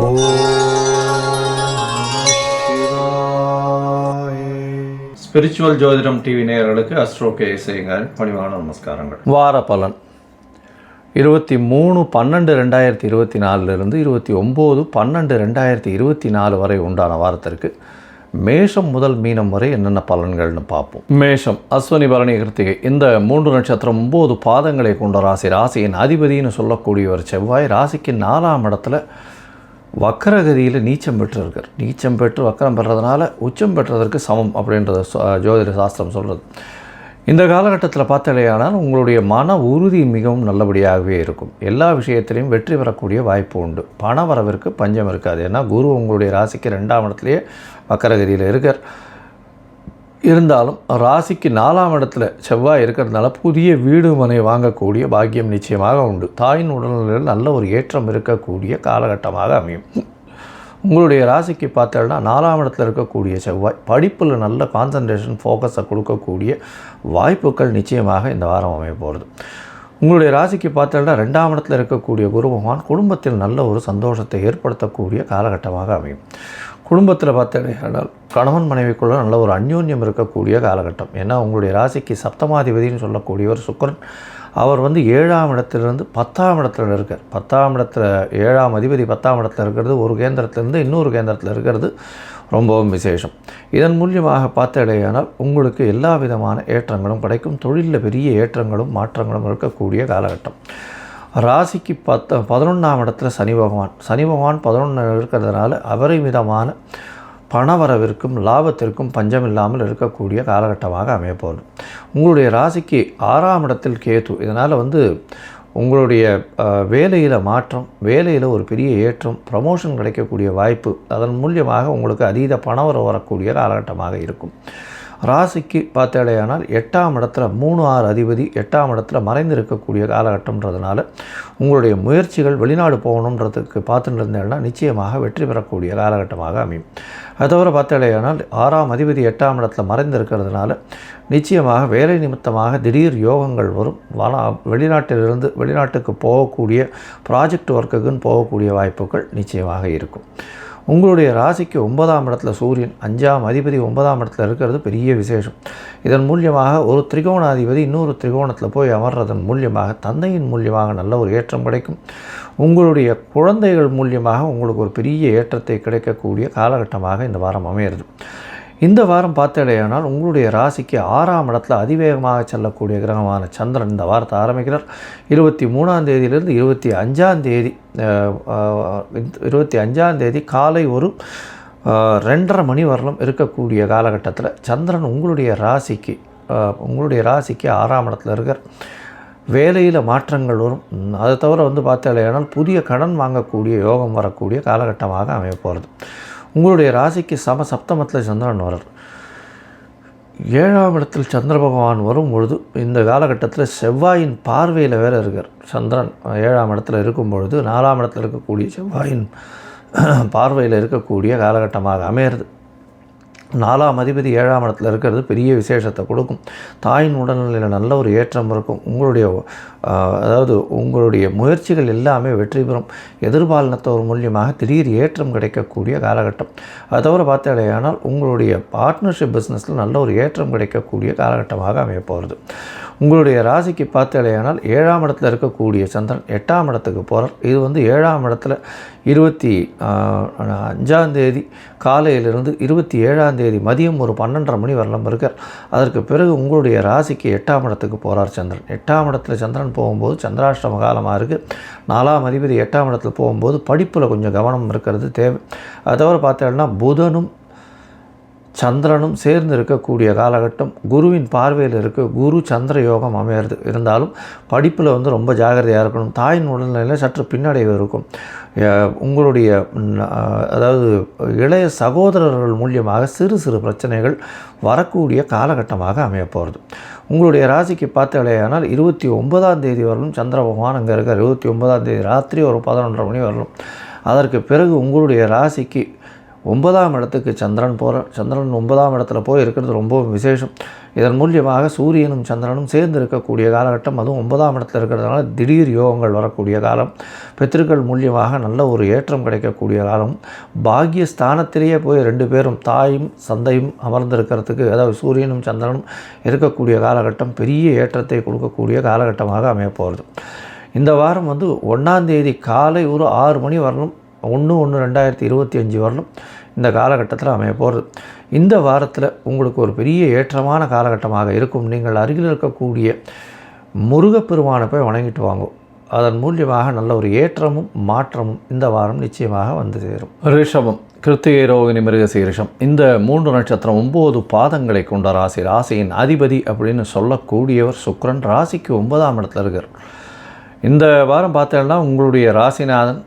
ஓம் சிவாய. ஸ்பிரிச்சுவல் ஜோதிடம் டிவி நேயர்களுக்கு அஸ்ட்ரோ கேஎஸ்ஐங்கள் பணிவான நமஸ்காரங்கள். வார பலன் 23/12/2024 29/12/2024 வரை உண்டான வாரத்திற்கு மேஷம் முதல் மீனம் வரை என்னென்ன பலன்கள்னு பார்ப்போம். மேஷம், அஸ்வினி, பரணி, கிருத்திகை இந்த 3 நட்சத்திரம் 9 பாதங்களை கொண்ட ராசி. ராசியின் அதிபதினு சொல்லக்கூடியவர் செவ்வாய் ராசிக்கு 4ஆம் இடத்துல வக்கரகதியில் நீச்சம் பெற்றிருக்கார். நீச்சம் பெற்று வக்கரம் பெறதுனால உச்சம் பெற்றதற்கு சமம் அப்படின்றத ஜோதிட சாஸ்திரம் சொல்கிறது. இந்த காலகட்டத்தில் பார்த்தாலேயானால் உங்களுடைய மன உறுதி மிகவும் நல்லபடியாகவே இருக்கும். எல்லா விஷயத்திலையும் வெற்றி பெறக்கூடிய வாய்ப்பு உண்டு. பண வரவிற்கு பஞ்சம் இருக்காது. ஏன்னா குரு உங்களுடைய ராசிக்கு 2ஆம் இடத்துலையே வக்கரகதியில் இருக்கார். இருந்தாலும் ராசிக்கு 4ஆம் இடத்துல செவ்வாய் இருக்கிறதுனால புதிய வீடு மனை வாங்கக்கூடிய பாக்கியம் நிச்சயமாக உண்டு. தாயின் உடல்நிலையில் நல்ல ஒரு ஏற்றம் இருக்கக்கூடிய காலகட்டமாக அமையும். உங்களுடைய ராசிக்கு பார்த்தோம்னா 4ஆம் இடத்துல இருக்கக்கூடிய செவ்வாய் படிப்பில் நல்ல கான்சன்ட்ரேஷன் ஃபோக்கஸை கொடுக்கக்கூடிய வாய்ப்புகள் நிச்சயமாக இந்த வாரம் அமைய போகிறது. உங்களுடைய ராசிக்கு பார்த்தோம்னா 2ஆம் இடத்துல இருக்கக்கூடிய குரு பகவான் குடும்பத்தில் நல்ல ஒரு சந்தோஷத்தை ஏற்படுத்தக்கூடிய காலகட்டமாக அமையும். குடும்பத்தில் பார்த்தீங்கன்னா கணவன் மனைவிக்குள்ள நல்ல ஒரு அந்யோன்யம் இருக்கக்கூடிய காலகட்டம். ஏன்னா உங்களுடைய ராசிக்கு சப்தமாதிபதினு சொல்லக்கூடியவர் சுக்கிரன். அவர் 7ஆம் இடத்துலேருந்து 10ஆம் இடத்துல இருக்கார். 10ஆம் இடத்துல 7ஆம் அதிபதி 10ஆம் இடத்துல இருக்கிறது ஒரு கேந்திரத்திலேருந்து இன்னொரு கேந்திரத்தில் இருக்கிறது ரொம்பவும் விசேஷம். இதன் மூலியமாக பார்த்தடையானால் உங்களுக்கு எல்லா விதமான ஏற்றங்களும் கிடைக்கும். தொழிலில் பெரிய ஏற்றங்களும் மாற்றங்களும் இருக்கக்கூடிய காலகட்டம். ராசிக்கு 11ஆம் இடத்துல சனி பகவான் 11 இருக்கிறதுனால அபரிமிதமான பணவரவிற்கும் லாபத்திற்கும் பஞ்சம் இல்லாமல் இருக்கக்கூடிய காலகட்டமாக அமையப்போகுது. உங்களுடைய ராசிக்கு 6ஆம் இடத்தில் கேது. இதனால் உங்களுடைய வேலையில் மாற்றம், வேலையில் ஒரு பெரிய ஏற்றம், ப்ரமோஷன் கிடைக்கக்கூடிய வாய்ப்பு, அதன் மூலியமாக உங்களுக்கு அதீத பணவரவு வரக்கூடிய காலகட்டமாக இருக்கும். ராசிக்கு பார்த்தாலேயானால் 8ஆம் இடத்துல 3-6 அதிபதி 8ஆம் இடத்துல மறைந்து இருக்கக்கூடிய காலகட்டம்ன்றதுனால உங்களுடைய முயற்சிகள் வெளிநாடு போகணுன்றதுக்கு பார்த்துட்டு இருந்தேன்னா நிச்சயமாக வெற்றி பெறக்கூடிய காலகட்டமாக அமையும். அது தவிர பார்த்தாலேயானால் 6ஆம் அதிபதி 8ஆம் இடத்துல மறைந்து இருக்கிறதுனால நிச்சயமாக வேலை நிமித்தமாக திடீர் யோகங்கள் வரும். வெளிநாட்டிலிருந்து வெளிநாட்டுக்கு போகக்கூடிய ப்ராஜெக்ட் ஒர்க்குக்குன்னு போகக்கூடிய வாய்ப்புகள் நிச்சயமாக இருக்கும். உங்களுடைய ராசிக்கு 9ஆம் இடத்துல சூரியன் 5ஆம் அதிபதி 9ஆம் இடத்துல இருக்கிறது பெரிய விசேஷம். இதன் மூலியமாக ஒரு திரிகோணாதிபதி இன்னொரு திரிகோணத்தில் போய் அமர்றதன் மூலியமாக தந்தையின் மூலியமாக நல்ல ஒரு ஏற்றம் கிடைக்கும். உங்களுடைய குழந்தைகள் மூலியமாக உங்களுக்கு ஒரு பெரிய ஏற்றத்தை கிடைக்கக்கூடிய காலகட்டமாக இந்த வாரம் அமையிறது. இந்த வாரம் பார்த்தடையானால் உங்களுடைய ராசிக்கு 6ஆம் இடத்துல அதிவேகமாக செல்லக்கூடிய கிரகமான சந்திரன் இந்த வாரத்தை ஆரம்பிக்கிறார். 23ஆம் தேதியிலிருந்து 25ஆம் தேதி காலை ஒரு 2:30 மணி வரலும் இருக்கக்கூடிய காலகட்டத்தில் சந்திரன் உங்களுடைய ராசிக்கு 6ஆம் இடத்துல இருக்கார். வேலையில் மாற்றங்கள் வரும். அதை தவிர பார்த்தாலேயானால் புதிய கடன் வாங்கக்கூடிய யோகம் வரக்கூடிய காலகட்டமாக அமைய போகிறது. உங்களுடைய ராசிக்கு சப்தமத்தில் சந்திரன் வரார். 7ஆம் இடத்தில் சந்திர பகவான் வரும் பொழுது இந்த காலகட்டத்தில் செவ்வாயின் பார்வையில் வேறு இருக்கார். சந்திரன் 7ஆம் இடத்துல இருக்கும் பொழுது 4ஆம் இடத்துல இருக்கக்கூடிய செவ்வாயின் பார்வையில் இருக்கக்கூடிய காலகட்டமாக அமையிறது. 4ஆம் அதிபதி 7ஆம் இடத்துல இருக்கிறது பெரிய விசேஷத்தை கொடுக்கும். தாயின் உடல்நிலையில் நல்ல ஒரு ஏற்றம் இருக்கும். உங்களுடைய முயற்சிகள் எல்லாமே வெற்றி பெறும். எதிர்பாலினத்தவர் மூலியமாக திடீர் ஏற்றம் கிடைக்கக்கூடிய காலகட்டம். அது தவிர பார்த்தாலேயானால் உங்களுடைய பார்ட்னர்ஷிப் பிஸ்னஸில் நல்ல ஒரு ஏற்றம் கிடைக்கக்கூடிய காலகட்டமாக அமையப்போகிறது. உங்களுடைய ராசிக்கு பார்த்தாலேயானால் 7ஆம் இடத்துல இருக்கக்கூடிய சந்திரன் 8ஆம் இடத்துக்கு போகிறார். இது 7ஆம் இடத்துல 25ஆம் தேதி காலையிலிருந்து 27ஆம் தேதி மதியம் ஒரு 12:30 மணி வரலாம் இருக்கார். அதற்கு பிறகு உங்களுடைய ராசிக்கு 8ஆம் இடத்துக்கு போகிறார் சந்திரன். 8ஆம் இடத்துல சந்திரன் போகும்போது சந்திராஷ்டம காலமாக இருக்குது. 4ஆம் அதிபதி 8ஆம் இடத்துல போகும்போது படிப்பில் கொஞ்சம் கவனம் இருக்கிறது தேவை. அதை தவிர பார்த்தோம்னா புதனும் சந்திரனும் சேர்ந்து இருக்கக்கூடிய காலகட்டம். குருவின் பார்வையில் குரு சந்திர யோகம் அமையிறது. இருந்தாலும் படிப்பில் ரொம்ப ஜாகிரதையாக இருக்கணும். தாயின் உடல்நிலையில் சற்று பின்னடைவு இருக்கும். உங்களுடைய இளைய சகோதரர்கள் மூலியமாக சிறு பிரச்சனைகள் வரக்கூடிய காலகட்டமாக அமையப்போகிறது. உங்களுடைய ராசிக்கு பார்த்தாலேயானால் 29ஆம் தேதி வரலும் சந்திர பகவான் அங்கே இருக்கார். 29ஆம் தேதி ராத்திரி ஒரு 11:30 மணி வரலும். அதற்கு பிறகு உங்களுடைய ராசிக்கு 9ஆம் இடத்துக்கு சந்திரன் போகிறார். சந்திரன் 9ஆம் இடத்துல போய் இருக்கிறது ரொம்ப விசேஷம். இதன் மூலியமாக சூரியனும் சந்திரனும் சேர்ந்து இருக்கக்கூடிய காலகட்டம். அதுவும் 9ஆம் இடத்துல இருக்கிறதுனால திடீர் யோகங்கள் வரக்கூடிய காலம். பித்திருக்கள் மூலியமாக நல்ல ஒரு ஏற்றம் கிடைக்கக்கூடிய காலம். பாக்கிய ஸ்தானத்திலேயே போய் 2 பேரும் தாயும் சந்தையும் அமர்ந்திருக்கிறதுக்கு, அதாவது சூரியனும் சந்திரனும் இருக்கக்கூடிய காலகட்டம் பெரிய ஏற்றத்தை கொடுக்கக்கூடிய காலகட்டமாக அமையப்போகிறது. இந்த வாரம் 1ஆம் தேதி காலை ஒரு 6 மணி வரலும் 1/1/2025 வரலும் இந்த காலகட்டத்தில் அமைய போகிறது. இந்த வாரத்தில் உங்களுக்கு ஒரு பெரிய ஏற்றமான காலகட்டமாக இருக்கும். நீங்கள் அருகில் இருக்கக்கூடிய முருகப்பெருமானை போய் வணங்கிட்டு வாங்கும். அதன் மூலியமாக நல்ல ஒரு ஏற்றமும் மாற்றமும் இந்த வாரம் நிச்சயமாக வந்து சேரும். ரிஷபம், கிருத்திகை, ரோகிணி, மிருகசீரிஷம் இந்த 3 நட்சத்திரம் 9 பாதங்களை கொண்ட ராசி. ராசியின் அதிபதி அப்படின்னு சொல்லக்கூடியவர் சுக்கிரன். ராசிக்கு 9ஆம் இடத்துல இருக்கார். இந்த வாரம் பார்த்தீங்கன்னா உங்களுடைய ராசிநாதன்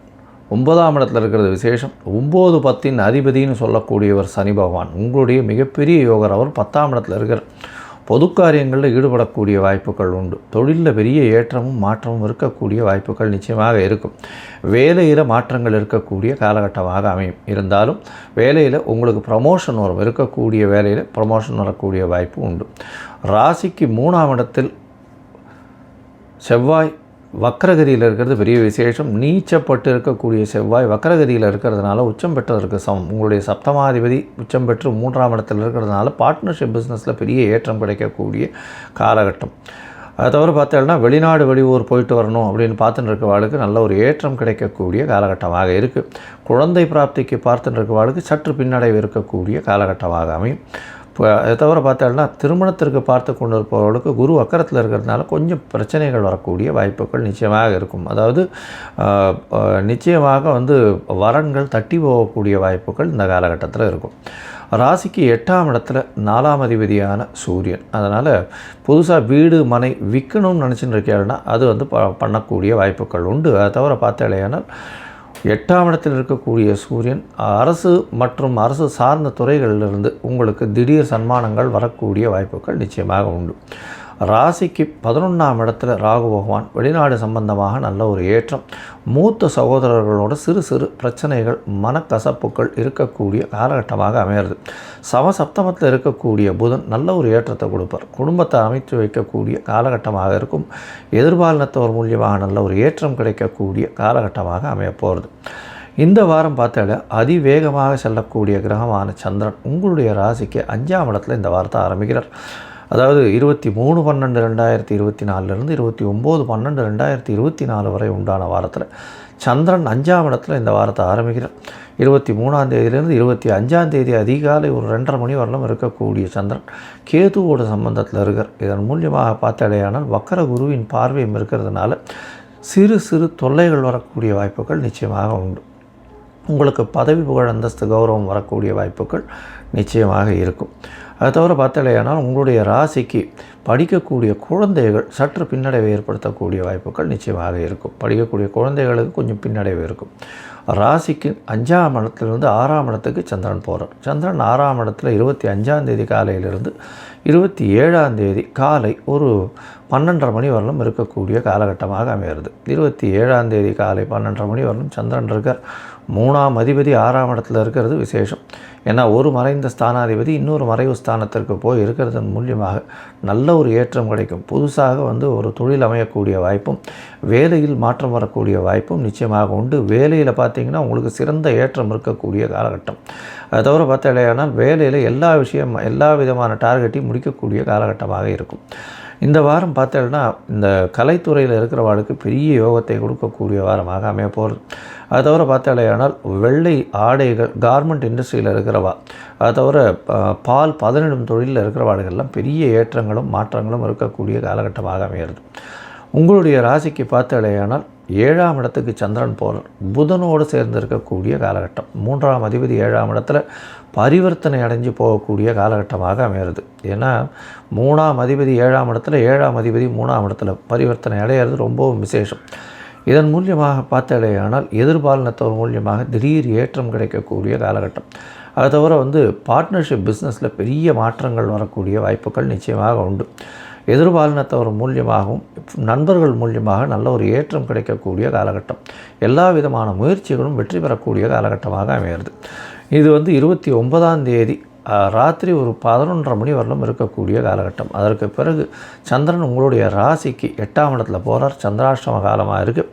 9ஆம் இடத்துல இருக்கிறது விசேஷம். 9, 10 அதிபதினு சொல்லக்கூடியவர் சனி பகவான். உங்களுடைய மிகப்பெரிய யோகர். அவர் 10ஆம் இடத்துல இருக்கிறார். பொது காரியங்களில் ஈடுபடக்கூடிய வாய்ப்புகள் உண்டு. தொழிலில் பெரிய ஏற்றமும் மாற்றமும் இருக்கக்கூடிய வாய்ப்புகள் நிச்சயமாக இருக்கும். வேலையில் மாற்றங்கள் இருக்கக்கூடிய காலகட்டமாக அமையும். இருந்தாலும் வேலையில் உங்களுக்கு ப்ரமோஷன் வரும். இருக்கக்கூடிய வேலையில் ப்ரமோஷன் வரக்கூடிய வாய்ப்பு உண்டு. ராசிக்கு 3ஆம் இடத்தில் செவ்வாய் வக்ரகதியில் இருக்கிறது பெரிய விசேஷம். நீச்சப்பட்டு இருக்கக்கூடிய செவ்வாய் வக்ரகதியில் இருக்கிறதுனால உச்சம் பெற்றதற்கு சமம். உங்களுடைய சப்தமாதிபதி உச்சம் பெற்று 3ஆம் இடத்தில் இருக்கிறதுனால பார்ட்னர்ஷிப் பிஸ்னஸில் பெரிய ஏற்றம் கிடைக்கக்கூடிய காலகட்டம். அதை தவிர பார்த்தோம்னா வெளிநாடு வெளியூர் போயிட்டு வரணும் அப்படின்னு பார்த்துட்டு இருக்கவாளுக்கு நல்ல ஒரு ஏற்றம் கிடைக்கக்கூடிய காலகட்டமாக இருக்குது. குழந்தை பிராப்திக்கு பார்த்துட்டு இருக்கவாளுக்கு சற்று பின்னடைவு இருக்கக்கூடிய காலகட்டமாக அமையும். இப்போ அதை தவிர பார்த்தோம்னா திருமணத்திற்கு பார்த்து கொண்டு இருப்பவர்களுக்கு குரு அக்கரத்தில் இருக்கிறதுனால கொஞ்சம் பிரச்சனைகள் வரக்கூடிய வாய்ப்புகள் நிச்சயமாக இருக்கும். அதாவது நிச்சயமாக வரன்கள் தட்டி போகக்கூடிய வாய்ப்புகள் இந்த காலகட்டத்தில் இருக்கும். ராசிக்கு 8ஆம் இடத்துல 4ஆம் அதிபதியான சூரியன். அதனால் புதுசாக வீடு மனை விற்கணும்னு நினச்சின்னு இருக்கேன்னா அது பண்ணக்கூடிய வாய்ப்புகள் உண்டு. அதை தவிர பார்த்தாலேயானால் 8ஆம் இடத்தில் இருக்கக்கூடிய சூரியன் அரசு மற்றும் அரசு சார்ந்த துறைகளிலிருந்து உங்களுக்கு திடீர் சன்மானங்கள் வரக்கூடிய வாய்ப்புகள் நிச்சயமாக உண்டு. ராசிக்கு 11ஆம் இடத்துல ராகு பகவான். வெளிநாடு சம்பந்தமாக நல்ல ஒரு ஏற்றம். மூத்த சகோதரர்களோட சிறு சிறு பிரச்சனைகள் மனக்கசப்புகள் இருக்கக்கூடிய காலகட்டமாக அமையிறது. சமசப்தமத்தில் இருக்கக்கூடிய புதன் நல்ல ஒரு ஏற்றத்தை கொடுப்பார். குடும்பத்தை அமைத்து வைக்கக்கூடிய காலகட்டமாக இருக்கும். எதிர்பாலினத்தவர் மூலியமாக நல்ல ஒரு ஏற்றம் கிடைக்கக்கூடிய காலகட்டமாக அமையப்போகிறது. இந்த வாரம் பார்த்தால அதிவேகமாக செல்லக்கூடிய கிரகமான சந்திரன் உங்களுடைய ராசிக்கு 5ஆம் இடத்துல இந்த வாரத்தை ஆரம்பிக்கிறார். அதாவது 23/12/2024 29/12/2024 வரை உண்டான வாரத்தில் சந்திரன் 5ஆம் இடத்துல இந்த வாரத்தை ஆரம்பிக்கிறார். 23ஆம் தேதியிலிருந்து 25ஆம் தேதி அதிகாலை ஒரு 2:30 மணி வரலும் இருக்கக்கூடிய சந்திரன் கேதுவோட சம்பந்தத்தில் இருக்கார். இதன் மூலியமாக பார்த்தாலேயானால் வக்கர குருவின் பார்வையும் இருக்கிறதுனால சிறு சிறு தொல்லைகள் வரக்கூடிய வாய்ப்புகள் நிச்சயமாக உண்டு. உங்களுக்கு பதவி புகழ் அந்தஸ்து கௌரவம் வரக்கூடிய வாய்ப்புகள் நிச்சயமாக இருக்கும். அதை தவிர பார்த்தாலேயானால் உங்களுடைய ராசிக்கு படிக்கக்கூடிய குழந்தைகள் சற்று பின்னடைவை ஏற்படுத்தக்கூடிய வாய்ப்புகள் நிச்சயமாக இருக்கும். படிக்கக்கூடிய குழந்தைகளுக்கு கொஞ்சம் பின்னடைவு இருக்கும். ராசிக்கு 5ஆம் இடத்துலேருந்து 6ஆம் இடத்துக்கு சந்திரன் போகிறார். சந்திரன் 6ஆம் இடத்துல 25ஆம் தேதி காலையிலிருந்து 27ஆம் தேதி காலை ஒரு 12:30 மணி வரலும் இருக்கக்கூடிய காலகட்டமாக அமைகிறது. 27ஆம் தேதி காலை 12:30 மணி வரலும் சந்திரன் இருக்கார். 3ஆம் அதிபதி 6ஆம் இடத்துல இருக்கிறது விசேஷம். ஏன்னா ஒரு மறைந்த ஸ்தானாதிபதி இன்னொரு மறைவு ஸ்தானத்திற்கு போய் இருக்கிறதன் மூலியமாக நல்ல ஒரு ஏற்றம் கிடைக்கும். புதுசாக ஒரு தொழில் அமையக்கூடிய வாய்ப்பும் வேலையில் மாற்றம் வரக்கூடிய வாய்ப்பும் நிச்சயமாக உண்டு. வேலையில் பார்த்தீங்கன்னா உங்களுக்கு சிறந்த ஏற்றம் இருக்கக்கூடிய காலகட்டம். அதை தவிர பார்த்தாலேயானால் வேலையில் எல்லா விதமான டார்கெட்டையும் முடிக்கக்கூடிய காலகட்டமாக இருக்கும். இந்த வாரம் பார்த்தேன்னா இந்த கலைத்துறையில் இருக்கிறவாளுக்கு பெரிய யோகத்தை கொடுக்கக்கூடிய வாரமாக அமைய போகிறது. அதை தவிர பார்த்தாலேயானால் வெள்ளை ஆடைகள் கார்மெண்ட் இண்டஸ்ட்ரியில் இருக்கிறவா, அதை தவிர பால் பதனிடும் தொழிலில் இருக்கிறவாளுகள்லாம் பெரிய ஏற்றங்களும் மாற்றங்களும் இருக்கக்கூடிய காலகட்டமாக அமைகிறது. உங்களுடைய ராசிக்கு பார்த்தாலேயானால் 7ஆம் இடத்துக்கு சந்திரன் போகிறார். புதனோடு சேர்ந்து இருக்கக்கூடிய காலகட்டம். 3ஆம் அதிபதி 7ஆம் இடத்துல பரிவர்த்தனை அடைஞ்சு போகக்கூடிய காலகட்டமாக அமைகிறது. ஏன்னா 3ஆம் அதிபதி 7ஆம் இடத்துல 7ஆம் அதிபதி 3ஆம் இடத்துல பரிவர்த்தனை அடையிறது ரொம்பவும் விசேஷம். இதன் மூலியமாக பார்த்தாலேயானால் எதிர்பாலினத்தவர் மூலியமாக திடீர் ஏற்றம் கிடைக்கக்கூடிய காலகட்டம். அதை தவிர பார்ட்னர்ஷிப் பிஸ்னஸில் பெரிய மாற்றங்கள் வரக்கூடிய வாய்ப்புகள் நிச்சயமாக உண்டு. எதிர்பாலினத்தவர் மூலியமாகவும் நண்பர்கள் மூலியமாக நல்ல ஒரு ஏற்றம் கிடைக்கக்கூடிய காலகட்டம். எல்லா விதமான முயற்சிகளும் வெற்றி பெறக்கூடிய காலகட்டமாக அமைகிறது. இது வந்து 29ஆம் தேதி ராத்திரி ஒரு 11:30 மணி வரலும் இருக்கக்கூடிய காலகட்டம். அதற்கு பிறகு சந்திரன் உங்களுடைய ராசிக்கு 8ஆம் இடத்துல போகிறார். சந்திராஷ்டம காலமாக இருக்குது.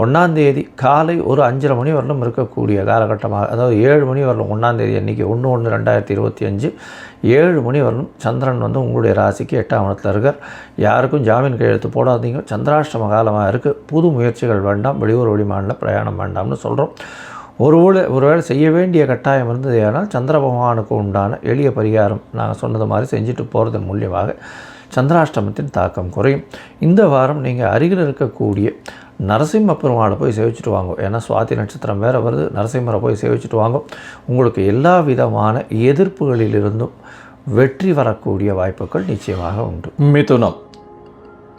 1ஆம் தேதி காலை ஒரு 5:30 மணி வரலும் இருக்கக்கூடிய காலகட்டமாக, அதாவது 7 மணி வரலும் 1ஆம் தேதி அன்றைக்கி 1/1/2025 7 மணி வரலும் சந்திரன் வந்து உங்களுடைய ராசிக்கு 8ஆம் இடத்துல இருக்கார். யாருக்கும் ஜாமீன் கையெழுத்து போடாதீங்க. சந்திராஷ்டம காலமாக இருக்குது. புது முயற்சிகள் வேண்டாம். வெளியூர் வெளிமாநில பிரயாணம் வேண்டாம்னு சொல்கிறோம். ஒருவேளை செய்ய வேண்டிய கட்டாயம் இருந்தது. ஏன்னால் சந்திர பகவானுக்கு உண்டான எளிய பரிகாரம் நாங்கள் சொன்னது மாதிரி செஞ்சுட்டு போகிறதன் மூலியமாக சந்திராஷ்டமத்தின் தாக்கம் குறையும். இந்த வாரம் நீங்கள் அருகில் இருக்கக்கூடிய நரசிம்ம பெருமாளை போய் சேவிச்சுட்டு வாங்க. ஏன்னா சுவாதி நட்சத்திரம் வேறு வருது. நரசிம்மரை போய் சேவிச்சுட்டு வாங்க. உங்களுக்கு எல்லா விதமான எதிர்ப்புகளிலிருந்தும் வெற்றி வரக்கூடிய வாய்ப்புகள் நிச்சயமாக உண்டு. மிதுனம்,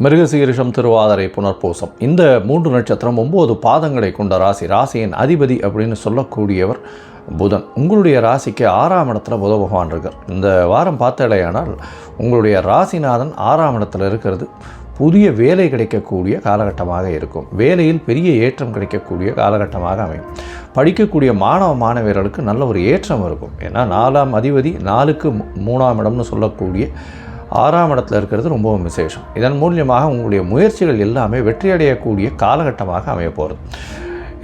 மிருகசீரிஷம், திருவாதிரை, புனர்பூசம், இந்த 3 நட்சத்திரம் 9 பாதங்களை கொண்ட ராசி. ராசியின் அதிபதி அப்படின்னு சொல்லக்கூடியவர் புதன். உங்களுடைய ராசிக்கு 6ஆம் இடத்துல புத பகவான் இருக்கார். இந்த வாரம் பார்த்தாலேயானால் உங்களுடைய ராசிநாதன் 6ஆம் இடத்துல இருக்கிறது புதிய வேலை கிடைக்கக்கூடிய காலகட்டமாக இருக்கும். வேலையில் பெரிய ஏற்றம் கிடைக்கக்கூடிய காலகட்டமாக அமையும். படிக்கக்கூடிய மாணவ மாணவியர்களுக்கு நல்ல ஒரு ஏற்றம் இருக்கும். ஏன்னா 4ஆம் அதிபதி 4க்கு 3ஆம் இடம்னு சொல்லக்கூடிய 6ஆம் இடத்துல இருக்கிறது ரொம்பவும் விசேஷம். இதன் மூலியமாக உங்களுடைய முயற்சிகள் எல்லாமே வெற்றியடையக்கூடிய காலகட்டமாக அமைய போகிறது.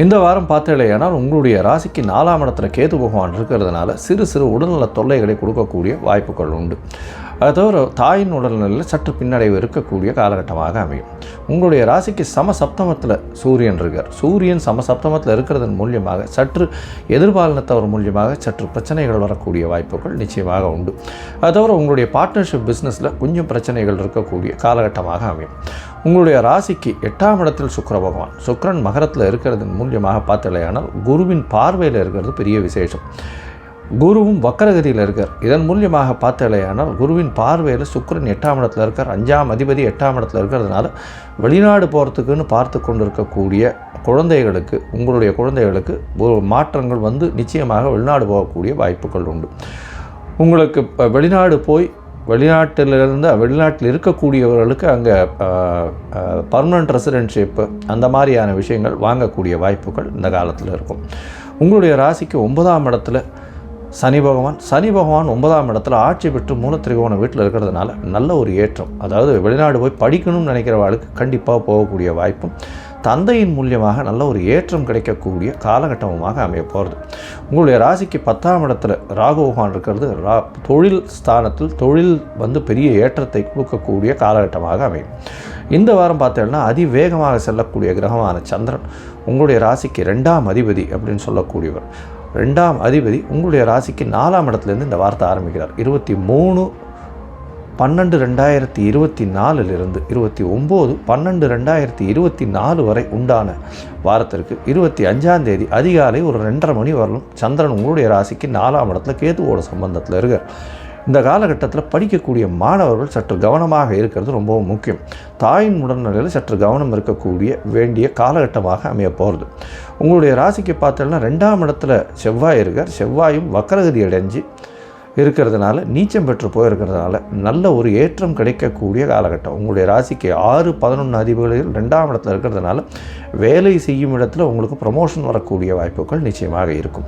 இந்த வாரம் பார்த்தீங்களேனால் உங்களுடைய ராசிக்கு 4ஆம் இடத்துல கேது பகவான் இருக்கிறதுனால சிறு சிறு உடல்நல தொல்லைகளை கொடுக்கக்கூடிய வாய்ப்புகள் உண்டு. அது தவிர தாயின் உடல்நிலையில் சற்று பின்னடைவு இருக்கக்கூடிய காலகட்டமாக அமையும். உங்களுடைய ராசிக்கு சமசப்தமத்தில் சூரியன் இருக்கார். சூரியன் சமசப்தமத்தில் இருக்கிறதன் மூலியமாக சற்று எதிர்பாலினத்தவர் மூலியமாக சற்று பிரச்சனைகள் வரக்கூடிய வாய்ப்புகள் நிச்சயமாக உண்டு. அது தவிர உங்களுடைய பார்ட்னர்ஷிப் பிஸ்னஸில் கொஞ்சம் பிரச்சனைகள் இருக்கக்கூடிய காலகட்டமாக அமையும். உங்களுடைய ராசிக்கு 8ஆம் இடத்தில் சுக்கிர பகவான். சுக்கிரன் மகரத்தில் இருக்கிறதன் மூலியமாக பார்த்தலையானால் குருவின் பார்வையில் இருக்கிறது பெரிய விசேஷம். குருவும் வக்கரகதியில் இருக்கார். இதன் மூலியமாக பார்த்தலையானால் குருவின் பார்வையில் சுக்கிரன் 8ஆம் இடத்துல இருக்கார். 5ஆம் அதிபதி 8ஆம் இடத்துல இருக்கிறதுனால வெளிநாடு போகிறதுக்குன்னு பார்த்து கொண்டு இருக்கக்கூடிய குழந்தைகளுக்கு, உங்களுடைய குழந்தைகளுக்கு ஒரு மாற்றங்கள் வந்து நிச்சயமாக வெளிநாடு போகக்கூடிய வாய்ப்புகள் உண்டு. உங்களுக்கு வெளிநாடு போய் வெளிநாட்டில் இருக்கக்கூடியவர்களுக்கு அங்கே பர்மனண்ட் ரெசிடென்ஷிப்பு அந்த மாதிரியான விஷயங்கள் வாங்கக்கூடிய வாய்ப்புகள் இந்த காலத்தில் இருக்கும். உங்களுடைய ராசிக்கு 9ஆம் இடத்துல சனி பகவான் 9ஆம் இடத்துல ஆட்சி பெற்று மூலத்திரிகோண வீட்டில் இருக்கிறதுனால நல்ல ஒரு ஏற்றம். அதாவது வெளிநாடு போய் படிக்கணும்னு நினைக்கிறவர்களுக்கு கண்டிப்பாக போகக்கூடிய வாய்ப்பும், தந்தையின் மூலியமாக நல்ல ஒரு ஏற்றம் கிடைக்கக்கூடிய காலகட்டமாக அமைய போகிறது. உங்களுடைய ராசிக்கு 10ஆம் இடத்துல ராகு பகவான் இருக்கிறது தொழில் ஸ்தானத்தில் தொழில் வந்து பெரிய ஏற்றத்தை கொடுக்கக்கூடிய காலகட்டமாக அமையும். இந்த வாரம் பார்த்தீங்கன்னா அதிவேகமாக செல்லக்கூடிய கிரகமான சந்திரன் உங்களுடைய ராசிக்கு 2ஆம் அதிபதி அப்படின்னு சொல்லக்கூடியவர். 2ஆம் அதிபதி உங்களுடைய ராசிக்கு 4ஆம் இடத்துலேருந்து இந்த வார்த்தை ஆரம்பிக்கிறார். 23/12/2024 29/12/2024 வரை உண்டான வாரத்திற்கு 25ஆம் தேதி அதிகாலை ஒரு 2:30 மணி வரலும் சந்திரன் உங்களுடைய ராசிக்கு 4ஆம் இடத்துல கேதுவோட சம்பந்தத்தில் இருக்கார். இந்த காலகட்டத்தில் படிக்கக்கூடிய மாணவர்கள் சற்று கவனமாக இருக்கிறது ரொம்பவும் முக்கியம். தாயின் உடல்நிலையில் சற்று கவனம் இருக்கக்கூடிய வேண்டிய காலகட்டமாக அமைய போகிறது. உங்களுடைய ராசிக்கு பார்த்தோம்னா 2ஆம் இடத்துல செவ்வாய் இருக்கார். செவ்வாயும் வக்கரகதி அடைஞ்சு இருக்கிறதுனால, நீச்சம் பெற்று போயிருக்கிறதுனால நல்ல ஒரு ஏற்றம் கிடைக்கக்கூடிய காலகட்டம். உங்களுடைய ராசிக்கு 6, 11 அதிபதிகள் 2ஆம் இடத்துல இருக்கிறதுனால வேலை செய்யும் இடத்துல உங்களுக்கு ப்ரமோஷன் வரக்கூடிய வாய்ப்புகள் நிச்சயமாக இருக்கும்.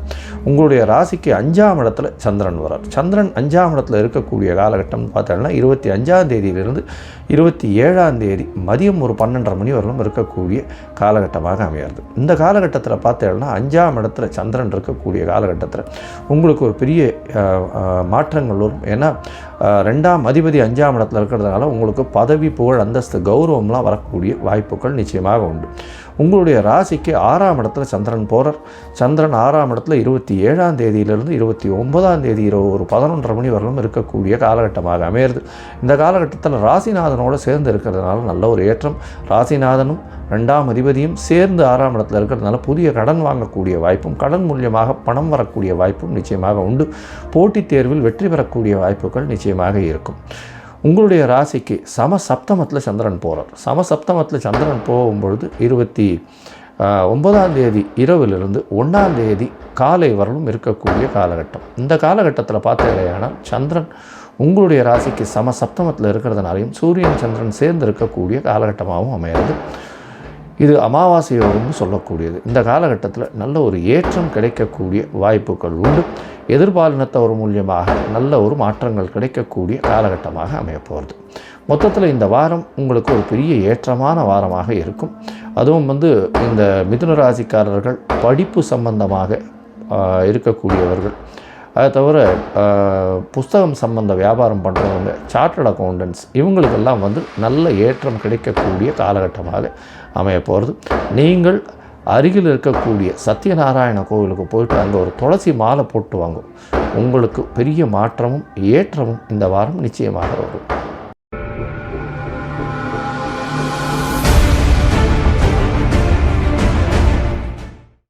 உங்களுடைய ராசிக்கு 5ஆம் இடத்துல சந்திரன் வரார். சந்திரன் 5ஆம் இடத்துல இருக்கக்கூடிய காலகட்டம் பார்த்தோம்னா 25ஆம் தேதியிலிருந்து 27ஆம் தேதி மதியம் ஒரு 12:30 மணி வரலும் இருக்கக்கூடிய காலகட்டமாக அமையாது. இந்த காலகட்டத்தில் பார்த்தோம்னா 5ஆம் இடத்துல சந்திரன் இருக்கக்கூடிய காலகட்டத்தில் உங்களுக்கு ஒரு பெரிய மாற்றங்கள் வரும். ஏன்னா 2ஆம் அதிபதி 5ஆம் இடத்துல இருக்கிறதுனால உங்களுக்கு பதவி, புகழ், அந்தஸ்து, கௌரவம்லாம் வரக்கூடிய வாய்ப்புகள் நிச்சயமாக உண்டு. உங்களுடைய ராசிக்கு 6ஆம் இடத்துல சந்திரன் போகிறார். சந்திரன் 6ஆம் இடத்துல 27ஆம் தேதியிலிருந்து 29ஆம் தேதி இரவு ஒரு 11:30 மணி வரலும் இருக்கக்கூடிய காலகட்டமாக அமையிறது. இந்த காலகட்டத்தில் ராசிநாதனோடு சேர்ந்து இருக்கிறதுனால நல்ல ஒரு ஏற்றம். ராசிநாதனும் 2ஆம் அதிபதியும் சேர்ந்து 6ஆம் இடத்துல இருக்கிறதுனால புதிய கடன் வாங்கக்கூடிய வாய்ப்பும், கடன் மூலியமாக பணம் வரக்கூடிய வாய்ப்பும் நிச்சயமாக உண்டு. போட்டித் தேர்வில் வெற்றி பெறக்கூடிய வாய்ப்புகள் நிச்சயமாக இருக்கும். உங்களுடைய ராசிக்கு சமசப்தமத்தில் சந்திரன் போகிறார். சமசப்தமத்தில் சந்திரன் போகும்பொழுது 29ஆம் தேதி இரவிலிருந்து 1ஆம் தேதி காலை வரலும் இருக்கக்கூடிய காலகட்டம். இந்த காலகட்டத்தில் பார்த்தீங்கன்னா சந்திரன் உங்களுடைய ராசிக்கு சமசப்தமத்தில் இருக்கிறதுனாலையும் சூரியன் சந்திரன் சேர்ந்து இருக்கக்கூடிய காலகட்டமாகவும் அமையாது. இது அமாவாசை யோகம்னு சொல்லக்கூடியது. இந்த காலகட்டத்தில் நல்ல ஒரு ஏற்றம் கிடைக்கக்கூடிய வாய்ப்புகள் உண்டு. எதிர்பாலினத்தவர் மூலியமாக நல்ல ஒரு மாற்றங்கள் கிடைக்கக்கூடிய காலகட்டமாக அமையப்போகிறது. மொத்தத்தில் இந்த வாரம் உங்களுக்கு ஒரு பெரிய ஏற்றமான வாரமாக இருக்கும். அதுவும் இந்த மிதுன ராசிக்காரர்கள் படிப்பு சம்பந்தமாக இருக்கக்கூடியவர்கள், அதை தவிர புஸ்தகம் சம்பந்த வியாபாரம் பண்ணுறவங்க, சார்ட்டர்ட் அக்கௌண்டன்ட்ஸ், இவங்களுக்கெல்லாம் நல்ல ஏற்றம் கிடைக்கக்கூடிய காலகட்டமாக அமைய போகிறது. நீங்கள் அருகில் இருக்கக்கூடிய சத்யநாராயண கோவிலுக்கு போயிட்டு அங்கே ஒரு துளசி மாலை போட்டு வாங்கும். உங்களுக்கு பெரிய மாற்றமும் ஏற்றமும் இந்த வாரம் நிச்சயமாக வரும்.